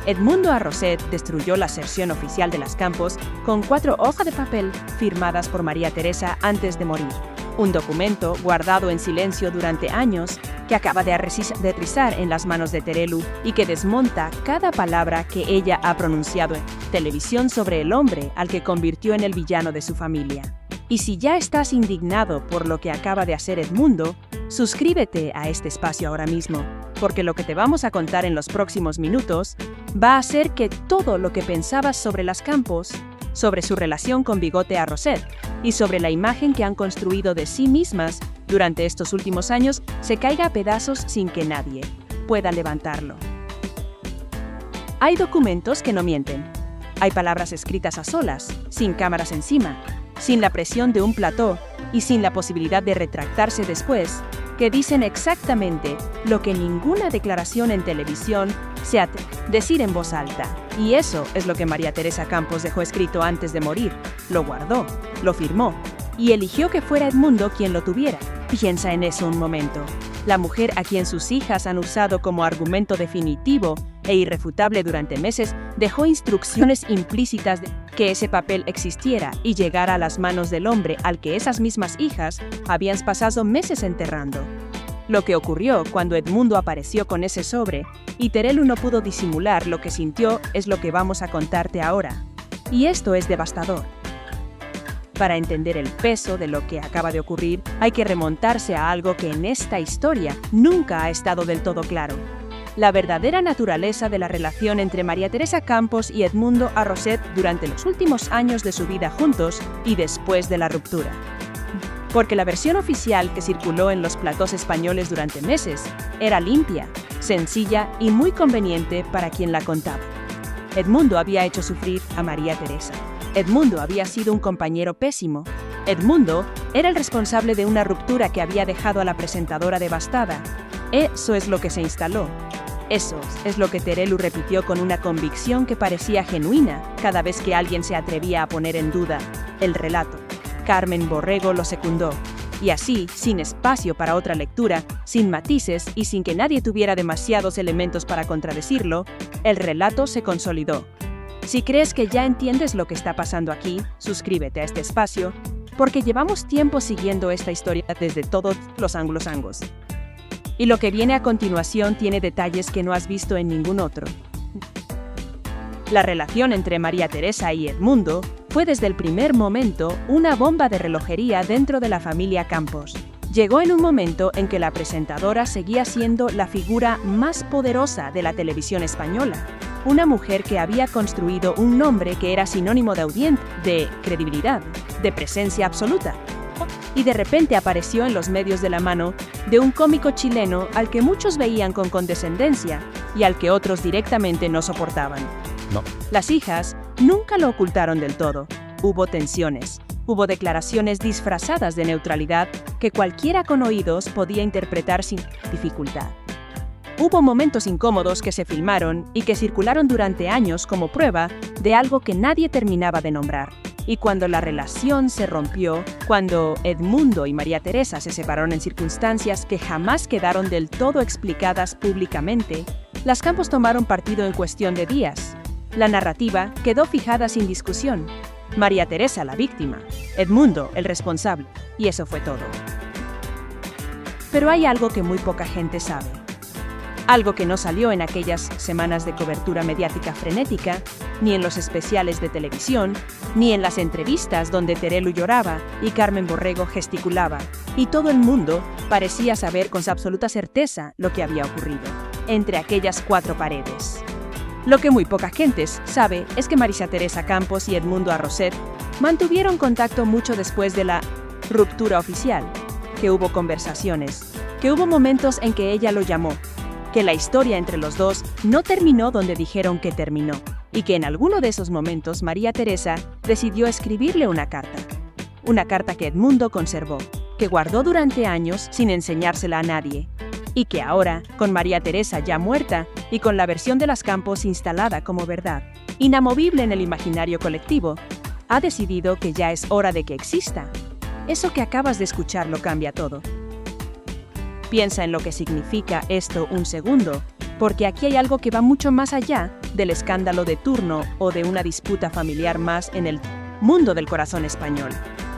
Edmundo Arrocet destruyó la versión oficial de las Campos con 4 hojas de papel firmadas por María Teresa antes de morir. Un documento guardado en silencio durante años que acaba de aterrizar en las manos de Terelu y que desmonta cada palabra que ella ha pronunciado en televisión sobre el hombre al que convirtió en el villano de su familia. Y si ya estás indignado por lo que acaba de hacer Edmundo, suscríbete a este espacio ahora mismo, porque lo que te vamos a contar en los próximos minutos va a hacer que todo lo que pensabas sobre las Campos, sobre su relación con Bigote Arrocet y sobre la imagen que han construido de sí mismas durante estos últimos años se caiga a pedazos sin que nadie pueda levantarlo. Hay documentos que no mienten. Hay palabras escritas a solas, sin cámaras encima, sin la presión de un plató y sin la posibilidad de retractarse después, que dicen exactamente lo que ninguna declaración en televisión se atreve a decir en voz alta. Y eso es lo que María Teresa Campos dejó escrito antes de morir. Lo guardó, lo firmó y eligió que fuera Edmundo quien lo tuviera. Piensa en eso un momento. La mujer a quien sus hijas han usado como argumento definitivo e irrefutable durante meses dejó instrucciones implícitas de que ese papel existiera y llegara a las manos del hombre al que esas mismas hijas habían pasado meses enterrando. Lo que ocurrió cuando Edmundo apareció con ese sobre y Terelu no pudo disimular lo que sintió es lo que vamos a contarte ahora. Y esto es devastador. Para entender el peso de lo que acaba de ocurrir, hay que remontarse a algo que en esta historia nunca ha estado del todo claro: la verdadera naturaleza de la relación entre María Teresa Campos y Edmundo Arrocet durante los últimos años de su vida juntos y después de la ruptura. Porque la versión oficial que circuló en los platós españoles durante meses era limpia, sencilla y muy conveniente para quien la contaba. Edmundo había hecho sufrir a María Teresa. Edmundo había sido un compañero pésimo. Edmundo era el responsable de una ruptura que había dejado a la presentadora devastada. Eso es lo que se instaló. Eso es lo que Terelu repitió con una convicción que parecía genuina cada vez que alguien se atrevía a poner en duda el relato. Carmen Borrego lo secundó. Y así, sin espacio para otra lectura, sin matices y sin que nadie tuviera demasiados elementos para contradecirlo, el relato se consolidó. Si crees que ya entiendes lo que está pasando aquí, suscríbete a este espacio, porque llevamos tiempo siguiendo esta historia desde todos los ángulos. Y lo que viene a continuación tiene detalles que no has visto en ningún otro. La relación entre María Teresa y Edmundo fue desde el primer momento una bomba de relojería dentro de la familia Campos. Llegó en un momento en que la presentadora seguía siendo la figura más poderosa de la televisión española. Una mujer que había construido un nombre que era sinónimo de audiencia, de credibilidad, de presencia absoluta. Y de repente apareció en los medios de la mano de un cómico chileno al que muchos veían con condescendencia y al que otros directamente no soportaban. No. Las hijas nunca lo ocultaron del todo. Hubo tensiones, hubo declaraciones disfrazadas de neutralidad que cualquiera con oídos podía interpretar sin dificultad. Hubo momentos incómodos que se filmaron y que circularon durante años como prueba de algo que nadie terminaba de nombrar. Y cuando la relación se rompió, cuando Edmundo y María Teresa se separaron en circunstancias que jamás quedaron del todo explicadas públicamente, las Campos tomaron partido en cuestión de días. La narrativa quedó fijada sin discusión. María Teresa la víctima, Edmundo el responsable, y eso fue todo. Pero hay algo que muy poca gente sabe. Algo que no salió en aquellas semanas de cobertura mediática frenética, ni en los especiales de televisión, ni en las entrevistas donde Terelu lloraba y Carmen Borrego gesticulaba, y todo el mundo parecía saber con absoluta certeza lo que había ocurrido entre aquellas 4 paredes. Lo que muy poca gente sabe es que María Teresa Campos y Edmundo Arrocet mantuvieron contacto mucho después de la ruptura oficial, que hubo conversaciones, que hubo momentos en que ella lo llamó, que la historia entre los dos no terminó donde dijeron que terminó, y que en alguno de esos momentos María Teresa decidió escribirle una carta que Edmundo conservó, que guardó durante años sin enseñársela a nadie, y que ahora, con María Teresa ya muerta y con la versión de las Campos instalada como verdad, inamovible en el imaginario colectivo, ha decidido que ya es hora de que exista. Eso que acabas de escuchar lo cambia todo. Piensa en lo que significa esto un segundo, porque aquí hay algo que va mucho más allá del escándalo de turno o de una disputa familiar más en el mundo del corazón español.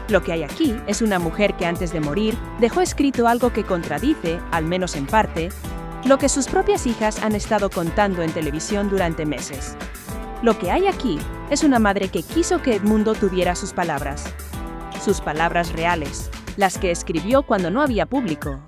Lo que hay aquí es una mujer que antes de morir dejó escrito algo que contradice, al menos en parte, lo que sus propias hijas han estado contando en televisión durante meses. Lo que hay aquí es una madre que quiso que Edmundo tuviera sus palabras reales, las que escribió cuando no había público.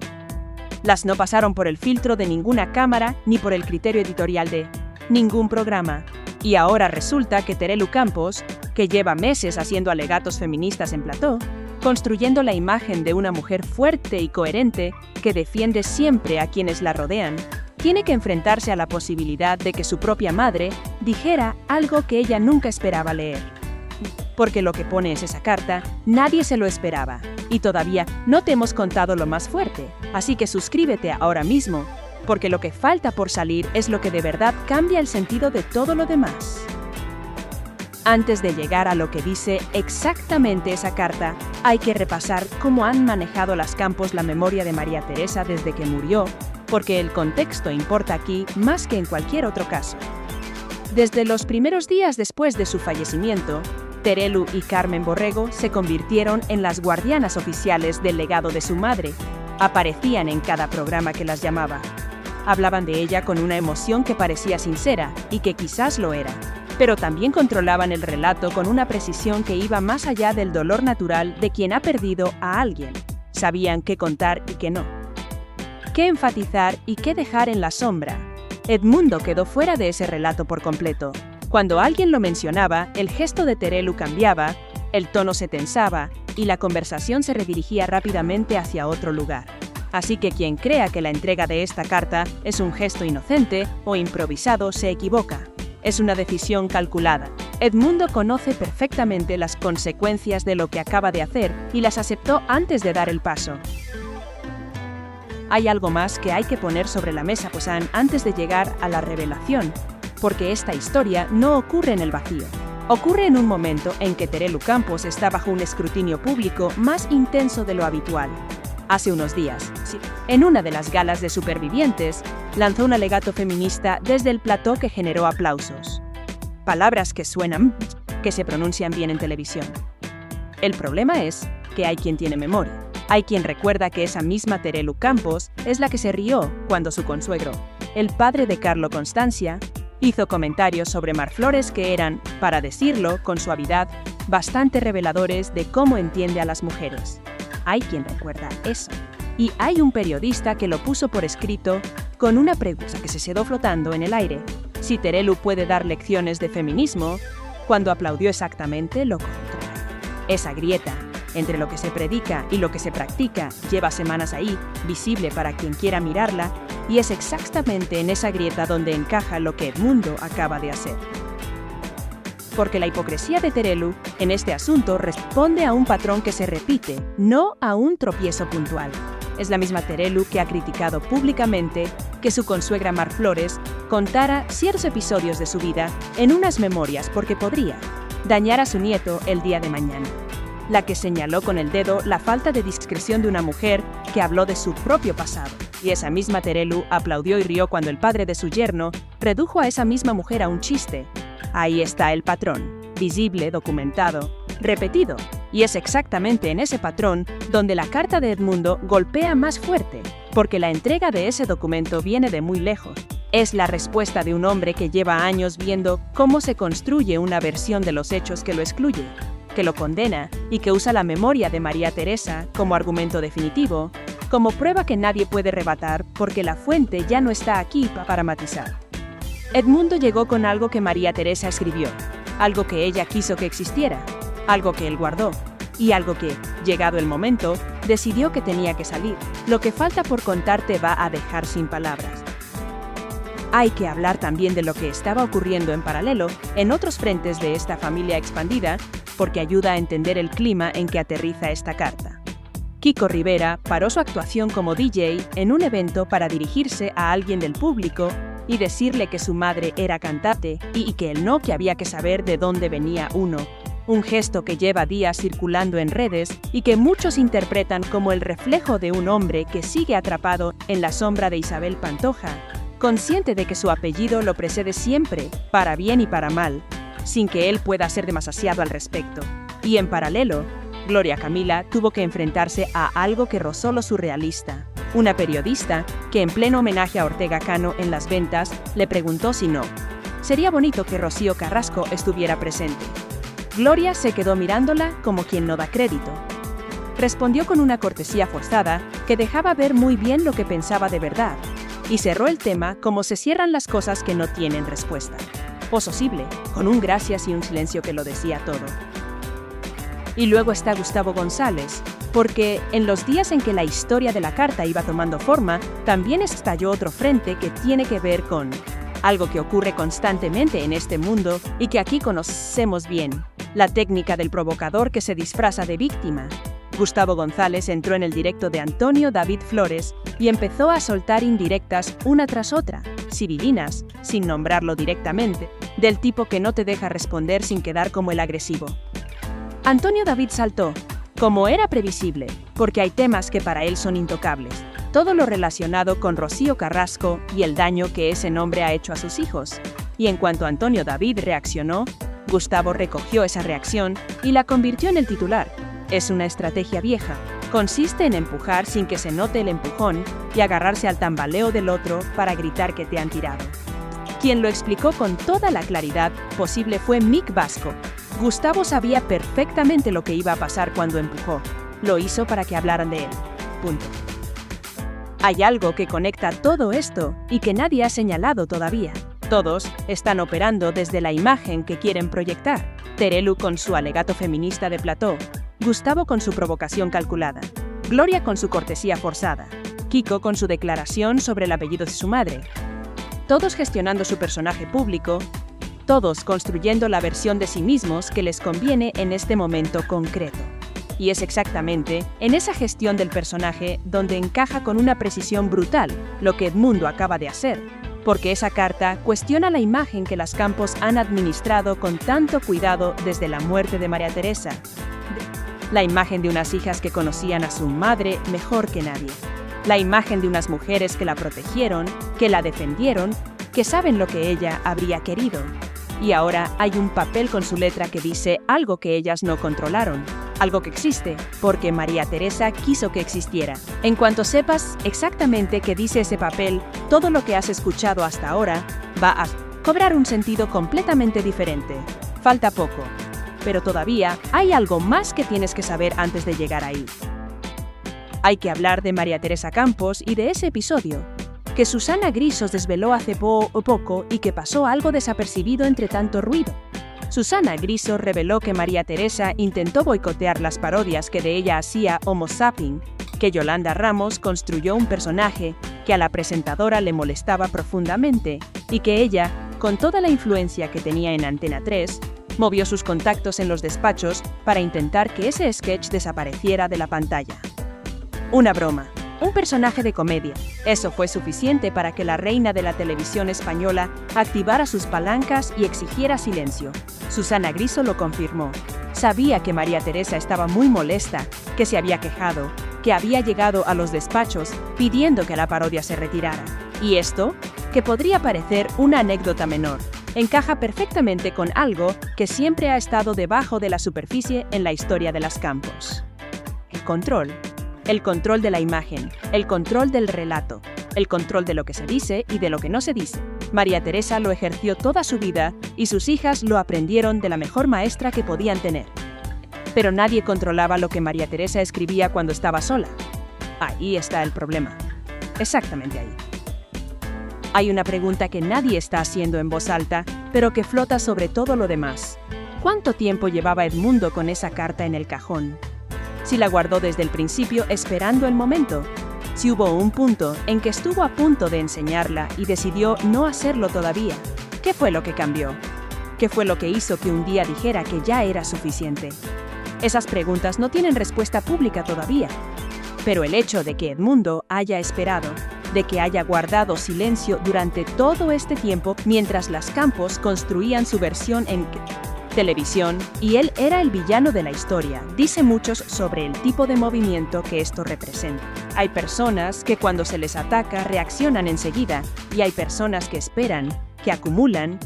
Las no pasaron por el filtro de ninguna cámara ni por el criterio editorial de ningún programa. Y ahora resulta que Terelu Campos, que lleva meses haciendo alegatos feministas en plató, construyendo la imagen de una mujer fuerte y coherente que defiende siempre a quienes la rodean, tiene que enfrentarse a la posibilidad de que su propia madre dijera algo que ella nunca esperaba leer. Porque lo que pone es esa carta, nadie se lo esperaba. Y todavía no te hemos contado lo más fuerte, así que suscríbete ahora mismo, porque lo que falta por salir es lo que de verdad cambia el sentido de todo lo demás. Antes de llegar a lo que dice exactamente esa carta, hay que repasar cómo han manejado las Campos la memoria de María Teresa desde que murió, porque el contexto importa aquí más que en cualquier otro caso. Desde los primeros días después de su fallecimiento, Terelu y Carmen Borrego se convirtieron en las guardianas oficiales del legado de su madre. Aparecían en cada programa que las llamaba. Hablaban de ella con una emoción que parecía sincera, y que quizás lo era, pero también controlaban el relato con una precisión que iba más allá del dolor natural de quien ha perdido a alguien. Sabían qué contar y qué no. Qué enfatizar y qué dejar en la sombra. Edmundo quedó fuera de ese relato por completo. Cuando alguien lo mencionaba, el gesto de Terelu cambiaba, el tono se tensaba y la conversación se redirigía rápidamente hacia otro lugar. Así que quien crea que la entrega de esta carta es un gesto inocente o improvisado se equivoca. Es una decisión calculada. Edmundo conoce perfectamente las consecuencias de lo que acaba de hacer y las aceptó antes de dar el paso. Hay algo más que hay que poner sobre la mesa, pues antes de llegar a la revelación, porque esta historia no ocurre en el vacío. Ocurre en un momento en que Terelu Campos está bajo un escrutinio público más intenso de lo habitual. Hace unos días, en una de las galas de supervivientes, lanzó un alegato feminista desde el plató que generó aplausos. Palabras que suenan, que se pronuncian bien en televisión. El problema es que hay quien tiene memoria. Hay quien recuerda que esa misma Terelu Campos es la que se rió cuando su consuegro, el padre de Carlo Constancia, hizo comentarios sobre Mar Flores que eran, para decirlo con suavidad, bastante reveladores de cómo entiende a las mujeres. Hay quien recuerda eso. Y hay un periodista que lo puso por escrito con una pregunta que se quedó flotando en el aire. Si Terelu puede dar lecciones de feminismo, cuando aplaudió exactamente lo contrario. Esa grieta entre lo que se predica y lo que se practica lleva semanas ahí, visible para quien quiera mirarla, y es exactamente en esa grieta donde encaja lo que Edmundo acaba de hacer. Porque la hipocresía de Terelu en este asunto responde a un patrón que se repite, no a un tropiezo puntual. Es la misma Terelu que ha criticado públicamente que su consuegra Mar Flores contara ciertos episodios de su vida en unas memorias porque podría dañar a su nieto el día de mañana. La que señaló con el dedo la falta de discreción de una mujer que habló de su propio pasado. Y esa misma Terelu aplaudió y rió cuando el padre de su yerno redujo a esa misma mujer a un chiste. Ahí está el patrón, visible, documentado, repetido. Y es exactamente en ese patrón donde la carta de Edmundo golpea más fuerte, porque la entrega de ese documento viene de muy lejos. Es la respuesta de un hombre que lleva años viendo cómo se construye una versión de los hechos que lo excluye, que lo condena y que usa la memoria de María Teresa como argumento definitivo, como prueba que nadie puede rebatir porque la fuente ya no está aquí para matizar. Edmundo llegó con algo que María Teresa escribió, algo que ella quiso que existiera, algo que él guardó, y algo que, llegado el momento, decidió que tenía que salir. Lo que falta por contar te va a dejar sin palabras. Hay que hablar también de lo que estaba ocurriendo en paralelo en otros frentes de esta familia expandida, porque ayuda a entender el clima en que aterriza esta carta. Kiko Rivera paró su actuación como DJ en un evento para dirigirse a alguien del público y decirle que su madre era cantante y que él no, que había que saber de dónde venía un gesto que lleva días circulando en redes y que muchos interpretan como el reflejo de un hombre que sigue atrapado en la sombra de Isabel Pantoja, consciente de que su apellido lo precede siempre, para bien y para mal, sin que él pueda hacer demasiado al respecto. Y en paralelo, Gloria Camila tuvo que enfrentarse a algo que rozó lo surrealista. Una periodista, que en pleno homenaje a Ortega Cano en las ventas, le preguntó si no. Sería bonito que Rocío Carrasco estuviera presente. Gloria se quedó mirándola como quien no da crédito. Respondió con una cortesía forzada que dejaba ver muy bien lo que pensaba de verdad, y cerró el tema como se cierran las cosas que no tienen respuesta. Pososible, con un gracias y un silencio que lo decía todo. Y luego está Gustavo González, porque en los días en que la historia de la carta iba tomando forma, también estalló otro frente que tiene que ver con algo que ocurre constantemente en este mundo y que aquí conocemos bien, la técnica del provocador que se disfraza de víctima. Gustavo González entró en el directo de Antonio David Flores y empezó a soltar indirectas una tras otra, civilinas, sin nombrarlo directamente, del tipo que no te deja responder sin quedar como el agresivo. Antonio David saltó, como era previsible, porque hay temas que para él son intocables. Todo lo relacionado con Rocío Carrasco y el daño que ese nombre ha hecho a sus hijos. Y en cuanto Antonio David reaccionó, Gustavo recogió esa reacción y la convirtió en el titular. Es una estrategia vieja. Consiste en empujar sin que se note el empujón y agarrarse al tambaleo del otro para gritar que te han tirado. Quien lo explicó con toda la claridad posible fue Mick Vasco. Gustavo sabía perfectamente lo que iba a pasar cuando empujó. Lo hizo para que hablaran de él. Punto. Hay algo que conecta todo esto y que nadie ha señalado todavía. Todos están operando desde la imagen que quieren proyectar. Terelu con su alegato feminista de plató, Gustavo con su provocación calculada, Gloria con su cortesía forzada, Kiko con su declaración sobre el apellido de su madre. Todos gestionando su personaje público, todos construyendo la versión de sí mismos que les conviene en este momento concreto. Y es exactamente en esa gestión del personaje donde encaja con una precisión brutal lo que Edmundo acaba de hacer, porque esa carta cuestiona la imagen que las Campos han administrado con tanto cuidado desde la muerte de María Teresa. La imagen de unas hijas que conocían a su madre mejor que nadie. La imagen de unas mujeres que la protegieron, que la defendieron, que saben lo que ella habría querido. Y ahora hay un papel con su letra que dice algo que ellas no controlaron. Algo que existe, porque María Teresa quiso que existiera. En cuanto sepas exactamente qué dice ese papel, todo lo que has escuchado hasta ahora va a cobrar un sentido completamente diferente. Falta poco, pero todavía hay algo más que tienes que saber antes de llegar ahí. Hay que hablar de María Teresa Campos y de ese episodio, que Susana Grisos desveló hace poco y que pasó algo desapercibido entre tanto ruido. Susana Grisos reveló que María Teresa intentó boicotear las parodias que de ella hacía Homo Sapien, que Yolanda Ramos construyó un personaje que a la presentadora le molestaba profundamente y que ella, con toda la influencia que tenía en Antena 3, movió sus contactos en los despachos para intentar que ese sketch desapareciera de la pantalla. Una broma. Un personaje de comedia. Eso fue suficiente para que la reina de la televisión española activara sus palancas y exigiera silencio. Susana Griso lo confirmó. Sabía que María Teresa estaba muy molesta, que se había quejado, que había llegado a los despachos pidiendo que la parodia se retirara. Y esto, que podría parecer una anécdota menor, encaja perfectamente con algo que siempre ha estado debajo de la superficie en la historia de las Campos. El control. El control de la imagen, el control del relato, el control de lo que se dice y de lo que no se dice. María Teresa lo ejerció toda su vida y sus hijas lo aprendieron de la mejor maestra que podían tener. Pero nadie controlaba lo que María Teresa escribía cuando estaba sola. Ahí está el problema. Exactamente ahí. Hay una pregunta que nadie está haciendo en voz alta, pero que flota sobre todo lo demás. ¿Cuánto tiempo llevaba Edmundo con esa carta en el cajón? Si la guardó desde el principio esperando el momento. Si hubo un punto en que estuvo a punto de enseñarla y decidió no hacerlo todavía. ¿Qué fue lo que cambió? ¿Qué fue lo que hizo que un día dijera que ya era suficiente? Esas preguntas no tienen respuesta pública todavía. Pero el hecho de que Edmundo haya esperado, de que haya guardado silencio durante todo este tiempo mientras las Campos construían su versión en televisión, y él era el villano de la historia. Dice muchos sobre el tipo de movimiento que esto representa. Hay personas que cuando se les ataca reaccionan enseguida, y hay personas que esperan, que acumulan,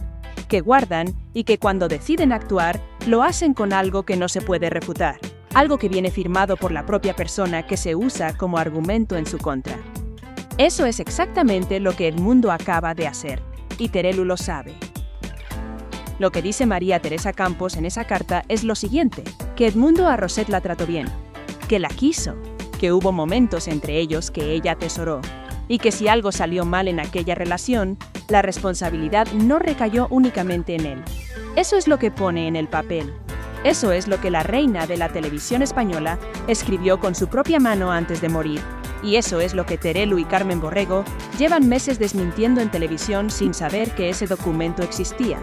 que guardan y que cuando deciden actuar, lo hacen con algo que no se puede refutar. Algo que viene firmado por la propia persona que se usa como argumento en su contra. Eso es exactamente lo que Edmundo acaba de hacer, y Terelu lo sabe. Lo que dice María Teresa Campos en esa carta es lo siguiente, que Edmundo a Rosette la trató bien, que la quiso, que hubo momentos entre ellos que ella atesoró, y que si algo salió mal en aquella relación, la responsabilidad no recayó únicamente en él. Eso es lo que pone en el papel. Eso es lo que la reina de la televisión española escribió con su propia mano antes de morir. Y eso es lo que Terelu y Carmen Borrego llevan meses desmintiendo en televisión sin saber que ese documento existía.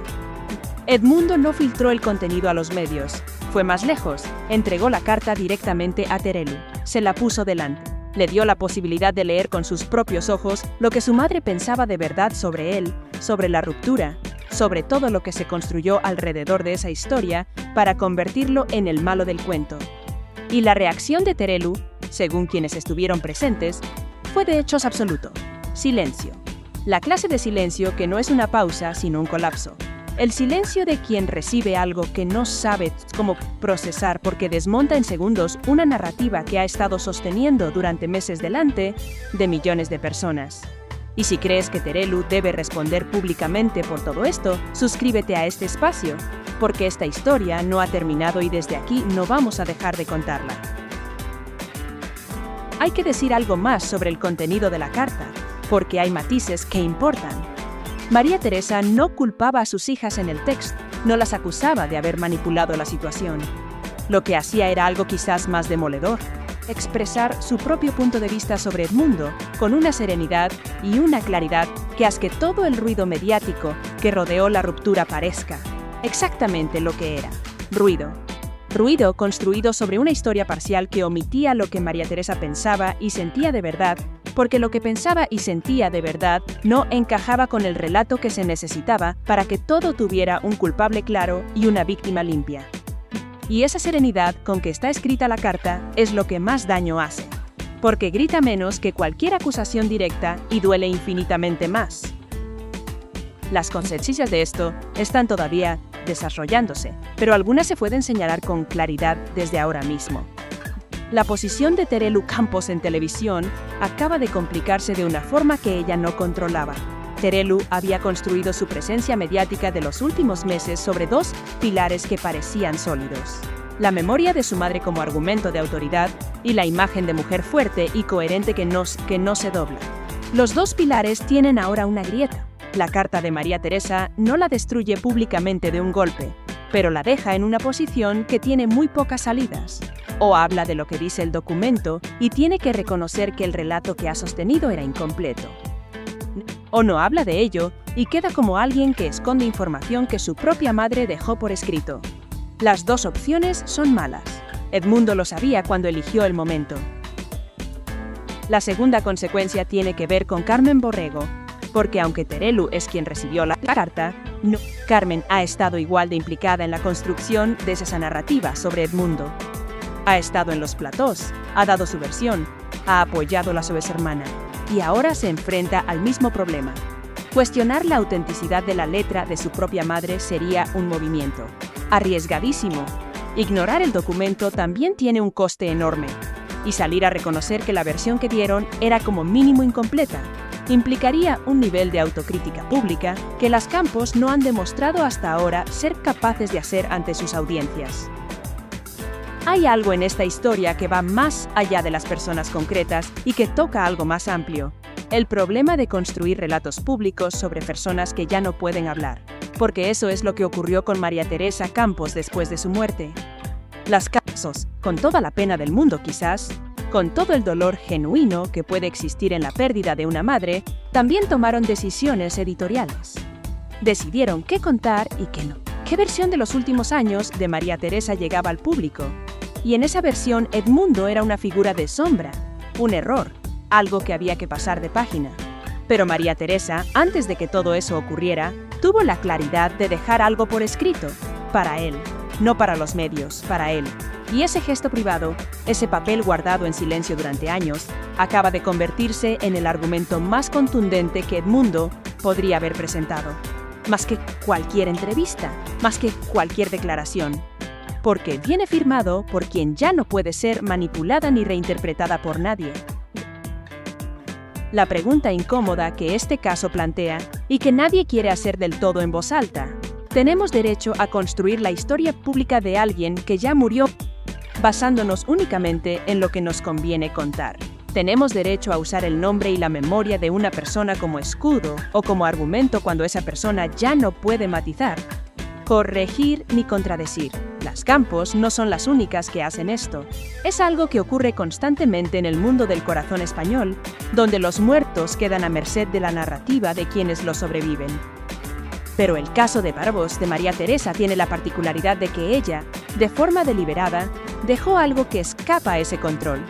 Edmundo no filtró el contenido a los medios. Fue más lejos, entregó la carta directamente a Terelu. Se la puso delante. Le dio la posibilidad de leer con sus propios ojos lo que su madre pensaba de verdad sobre él, sobre la ruptura, sobre todo lo que se construyó alrededor de esa historia para convertirlo en el malo del cuento. Y la reacción de Terelu, según quienes estuvieron presentes, fue de hechos absoluto. Silencio. La clase de silencio que no es una pausa, sino un colapso. El silencio de quien recibe algo que no sabe cómo procesar porque desmonta en segundos una narrativa que ha estado sosteniendo durante meses delante de millones de personas. Y si crees que Terelu debe responder públicamente por todo esto, suscríbete a este espacio, porque esta historia no ha terminado y desde aquí no vamos a dejar de contarla. Hay que decir algo más sobre el contenido de la carta, porque hay matices que importan. María Teresa no culpaba a sus hijas en el texto, no las acusaba de haber manipulado la situación. Lo que hacía era algo quizás más demoledor, expresar su propio punto de vista sobre Edmundo con una serenidad y una claridad que hace que todo el ruido mediático que rodeó la ruptura parezca exactamente lo que era: ruido. Ruido construido sobre una historia parcial que omitía lo que María Teresa pensaba y sentía de verdad, porque lo que pensaba y sentía de verdad no encajaba con el relato que se necesitaba para que todo tuviera un culpable claro y una víctima limpia. Y esa serenidad con que está escrita la carta es lo que más daño hace, porque grita menos que cualquier acusación directa y duele infinitamente más. Las consecuencias de esto están todavía desarrollándose, pero algunas se pueden señalar con claridad desde ahora mismo. La posición de Terelu Campos en televisión acaba de complicarse de una forma que ella no controlaba. Terelu había construido su presencia mediática de los últimos meses sobre dos pilares que parecían sólidos: la memoria de su madre como argumento de autoridad y la imagen de mujer fuerte y coherente que no se dobla. Los dos pilares tienen ahora una grieta. La carta de María Teresa no la destruye públicamente de un golpe, pero la deja en una posición que tiene muy pocas salidas. O habla de lo que dice el documento y tiene que reconocer que el relato que ha sostenido era incompleto. O no habla de ello y queda como alguien que esconde información que su propia madre dejó por escrito. Las dos opciones son malas. Edmundo lo sabía cuando eligió el momento. La segunda consecuencia tiene que ver con Carmen Borrego, porque aunque Terelu es quien recibió la carta, no, Carmen ha estado igual de implicada en la construcción de esa narrativa sobre Edmundo. Ha estado en los platós, ha dado su versión, ha apoyado a la su hermana, y ahora se enfrenta al mismo problema. Cuestionar la autenticidad de la letra de su propia madre sería un movimiento arriesgadísimo. Ignorar el documento también tiene un coste enorme, y salir a reconocer que la versión que dieron era como mínimo incompleta implicaría un nivel de autocrítica pública que las Campos no han demostrado hasta ahora ser capaces de hacer ante sus audiencias. Hay algo en esta historia que va más allá de las personas concretas y que toca algo más amplio: el problema de construir relatos públicos sobre personas que ya no pueden hablar, porque eso es lo que ocurrió con María Teresa Campos después de su muerte. Las Campos, con toda la pena del mundo quizás, con todo el dolor genuino que puede existir en la pérdida de una madre, también tomaron decisiones editoriales. Decidieron qué contar y qué no. ¿Qué versión de los últimos años de María Teresa llegaba al público? Y en esa versión Edmundo era una figura de sombra, un error, algo que había que pasar de página. Pero María Teresa, antes de que todo eso ocurriera, tuvo la claridad de dejar algo por escrito, para él, no para los medios, para él. Y ese gesto privado, ese papel guardado en silencio durante años, acaba de convertirse en el argumento más contundente que Edmundo podría haber presentado. Más que cualquier entrevista, más que cualquier declaración. Porque viene firmado por quien ya no puede ser manipulada ni reinterpretada por nadie. La pregunta incómoda que este caso plantea y que nadie quiere hacer del todo en voz alta. ¿Tenemos derecho a construir la historia pública de alguien que ya murió basándonos únicamente en lo que nos conviene contar? ¿Tenemos derecho a usar el nombre y la memoria de una persona como escudo o como argumento cuando esa persona ya no puede matizar, corregir ni contradecir? Las Campos no son las únicas que hacen esto. Es algo que ocurre constantemente en el mundo del corazón español, donde los muertos quedan a merced de la narrativa de quienes lo sobreviven. Pero el caso de Parvos de María Teresa tiene la particularidad de que ella, de forma deliberada, dejó algo que escapa a ese control,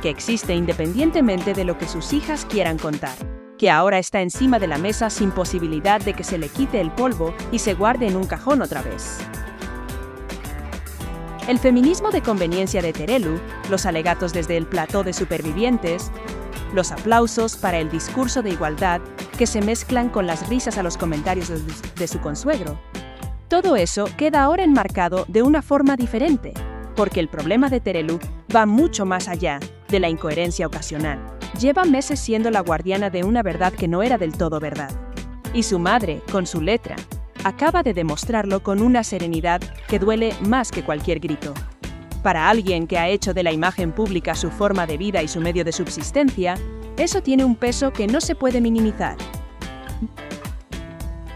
que existe independientemente de lo que sus hijas quieran contar, que ahora está encima de la mesa sin posibilidad de que se le quite el polvo y se guarde en un cajón otra vez. El feminismo de conveniencia de Terelu, los alegatos desde el plató de supervivientes, los aplausos para el discurso de igualdad que se mezclan con las risas a los comentarios de su consuegro. Todo eso queda ahora enmarcado de una forma diferente, porque el problema de Terelu va mucho más allá de la incoherencia ocasional. Lleva meses siendo la guardiana de una verdad que no era del todo verdad. Y su madre, con su letra, acaba de demostrarlo con una serenidad que duele más que cualquier grito. Para alguien que ha hecho de la imagen pública su forma de vida y su medio de subsistencia, eso tiene un peso que no se puede minimizar.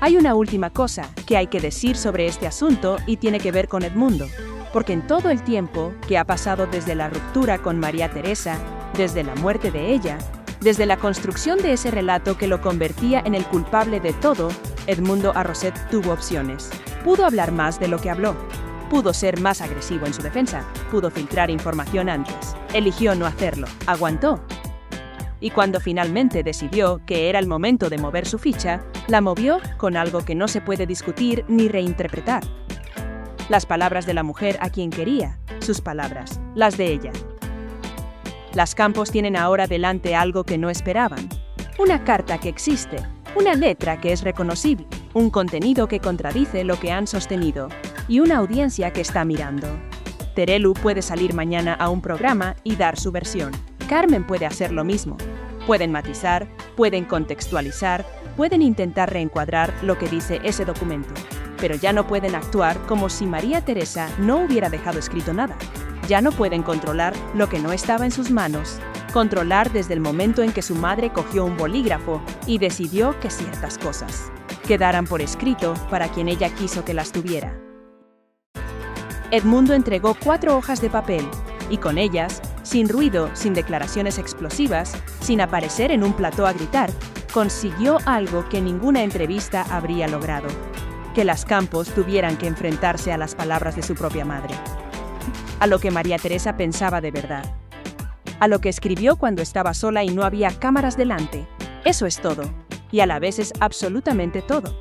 Hay una última cosa que hay que decir sobre este asunto y tiene que ver con Edmundo, porque en todo el tiempo que ha pasado desde la ruptura con María Teresa, desde la muerte de ella, desde la construcción de ese relato que lo convertía en el culpable de todo, Edmundo Arrosset tuvo opciones. Pudo hablar más de lo que habló. Pudo ser más agresivo en su defensa. Pudo filtrar información antes. Eligió no hacerlo. Aguantó. Y cuando finalmente decidió que era el momento de mover su ficha, la movió con algo que no se puede discutir ni reinterpretar. Las palabras de la mujer a quien quería, sus palabras, las de ella. Las Campos tienen ahora delante algo que no esperaban. Una carta que existe, una letra que es reconocible, un contenido que contradice lo que han sostenido, y una audiencia que está mirando. Terelu puede salir mañana a un programa y dar su versión. Carmen puede hacer lo mismo. Pueden matizar, pueden contextualizar, pueden intentar reencuadrar lo que dice ese documento. Pero ya no pueden actuar como si María Teresa no hubiera dejado escrito nada. Ya no pueden controlar lo que no estaba en sus manos. Controlar desde el momento en que su madre cogió un bolígrafo y decidió que ciertas cosas quedaran por escrito para quien ella quiso que las tuviera. Edmundo entregó 4 hojas de papel, y con ellas, sin ruido, sin declaraciones explosivas, sin aparecer en un plató a gritar, consiguió algo que ninguna entrevista habría logrado: que las Campos tuvieran que enfrentarse a las palabras de su propia madre. A lo que María Teresa pensaba de verdad. A lo que escribió cuando estaba sola y no había cámaras delante. Eso es todo. Y a la vez es absolutamente todo.